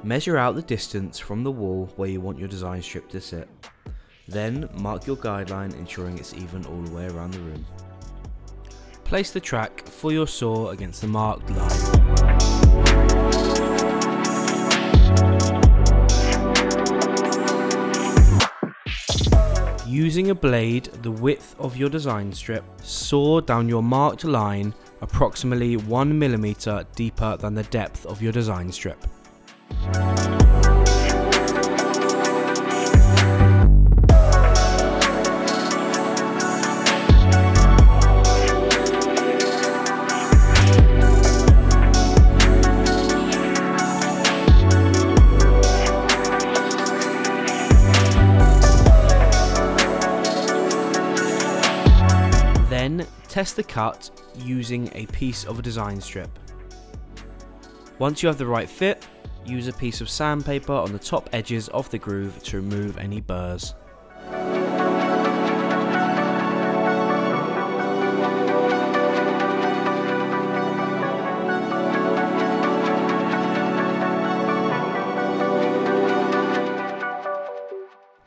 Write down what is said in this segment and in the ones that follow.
Measure out the distance from the wall where you want your design strip to sit. Then mark your guideline, ensuring it's even all the way around the room. Place the track for your saw against the marked line. Using a blade the width of your design strip, saw down your marked line approximately 1mm deeper than the depth of your design strip. Then test the cut using a piece of a design strip. Once you have the right fit, use a piece of sandpaper on the top edges of the groove to remove any burrs.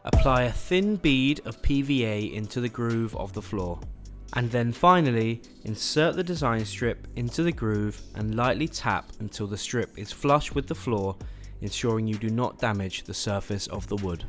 Apply a thin bead of PVA into the groove of the floor. And then finally, insert the design strip into the groove and lightly tap until the strip is flush with the floor, ensuring you do not damage the surface of the wood.